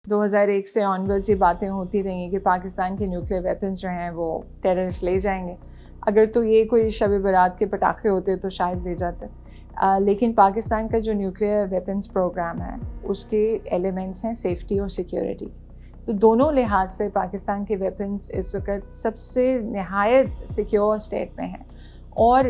2001 سے آنورڈز یہ باتیں ہوتی رہی ہیں کہ پاکستان کے نیوکلیئر ویپنز جو ہیں وہ ٹیررسٹ لے جائیں گے. اگر تو یہ کوئی شب برات کے پٹاخے ہوتے تو شاید لے جاتے, لیکن پاکستان کا جو نیوکلیئر ویپنز پروگرام ہے اس کے ایلیمنٹس ہیں سیفٹی اور سیکیورٹی. تو دونوں لحاظ سے پاکستان کے ویپنز اس وقت سب سے نہایت سیکیور اسٹیٹ میں ہیں اور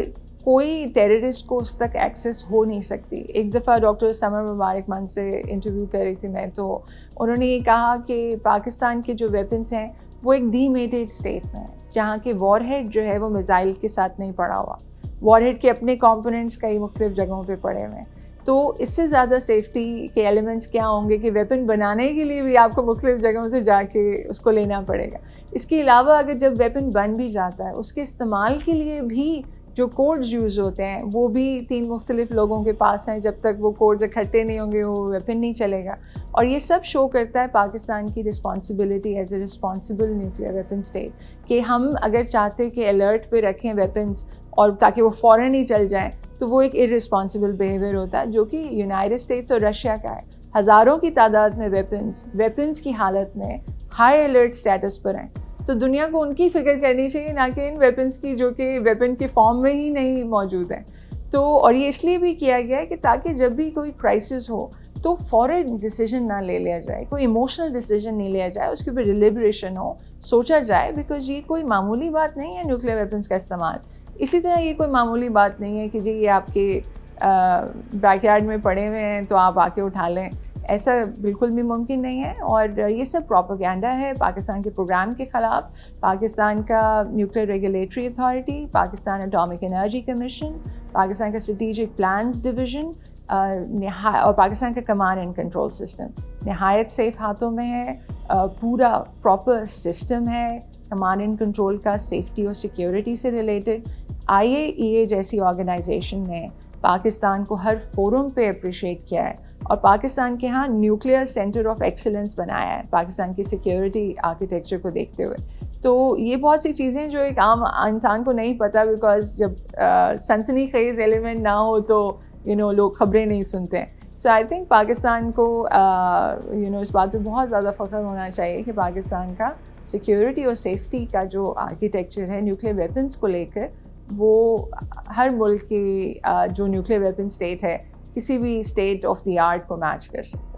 کوئی ٹیررسٹ کو اس تک ایکسیس ہو نہیں سکتی. ایک دفعہ ڈاکٹر سمر مبارک من سے انٹرویو کر رہی تھی میں, تو انہوں نے یہ کہا کہ پاکستان کے جو ویپنز ہیں وہ ایک ڈی میٹیڈ اسٹیٹ میں ہے جہاں کہ وار ہیڈ جو ہے وہ میزائل کے ساتھ نہیں پڑا ہوا. وار ہیڈ کے اپنے کمپوننٹس کئی مختلف جگہوں پہ پڑے ہوئے ہیں. تو اس سے زیادہ سیفٹی کے ایلیمنٹس کیا ہوں گے کہ ویپن بنانے کے لیے بھی آپ کو مختلف جگہوں سے جا کے اس کو لینا پڑے گا. اس کے علاوہ اگر جب ویپن بن بھی جاتا ہے اس کے استعمال کے لیے بھی جو کوڈز یوز ہوتے ہیں وہ بھی 3 مختلف لوگوں کے پاس ہیں. جب تک وہ کوڈز اکٹھے نہیں ہوں گے وہ ویپن نہیں چلے گا. اور یہ سب شو کرتا ہے پاکستان کی responsibility as a responsible nuclear weapon state کہ ہم اگر چاہتے کہ الرٹ پہ رکھیں ویپنز اور تاکہ وہ فوراً ہی چل جائیں تو وہ ایک ارسپانسبل بیہیویئر ہوتا ہے جو کہ یونائٹڈ اسٹیٹس اور رشیا کا ہے. ہزاروں کی تعداد میں ویپنز کی حالت میں ہائی الرٹ اسٹیٹس پر ہیں. تو دنیا کو ان کی فکر کرنی چاہیے نہ کہ ان ویپنز کی جو کہ ویپن کے فارم میں ہی نہیں موجود ہیں. تو اور یہ اس لیے بھی کیا گیا ہے کہ تاکہ جب بھی کوئی کرائسس ہو تو فوراً ڈیسیجن نہ لے لیا جائے, کوئی ایموشنل ڈیسیجن نہیں لیا جائے, اس کے اوپر ڈیلیبریشن ہو, سوچا جائے, بیکاز یہ کوئی معمولی بات نہیں ہے نیوکلیئر ویپنز کا استعمال. اسی طرح یہ کوئی معمولی بات نہیں ہے کہ جی یہ آپ کے بیک یارڈ میں پڑے ہوئے ہیں تو آپ آ کے اٹھا لیں. ایسا بالکل بھی ممکن نہیں ہے. اور یہ سب پروپیگنڈا ہے پاکستان کے پروگرام کے خلاف. پاکستان کا nuclear regulatory authority, Pakistan atomic energy commission, Pakistan کا اسٹریٹجک پلانز ڈویژن اور پاکستان کا کمانڈ اینڈ کنٹرول سسٹم نہایت سیف ہاتھوں میں ہے. پورا پراپر سسٹم ہے کمانڈ اینڈ کنٹرول کا سیفٹی اور سیکیورٹی سے ریلیٹڈ. IAEA جیسی آرگنائزیشن نے پاکستان کو ہر فورم پہ اپریشیٹ کیا ہے اور پاکستان کے ہاں نیوکلیئر سینٹر آف ایکسلنس بنایا ہے پاکستان کی سیکیورٹی آرکیٹیکچر کو دیکھتے ہوئے. تو یہ بہت سی چیزیں جو ایک عام انسان کو نہیں پتہ, بیکاز جب سنسنی خیز ایلیمنٹ نہ ہو تو لوگ خبریں نہیں سنتے ہیں. سو آئی تھنک پاکستان کو اس بات پہ بہت زیادہ فخر ہونا چاہیے کہ پاکستان کا سیکیورٹی اور سیفٹی کا جو آرکیٹیکچر ہے نیوکلیئر ویپنس کو لے کر وہ ہر ملک کی جو نیوکلیئر ویپن اسٹیٹ ہے کسی بھی اسٹیٹ آف دی آرٹ کو میچ کر سکتے.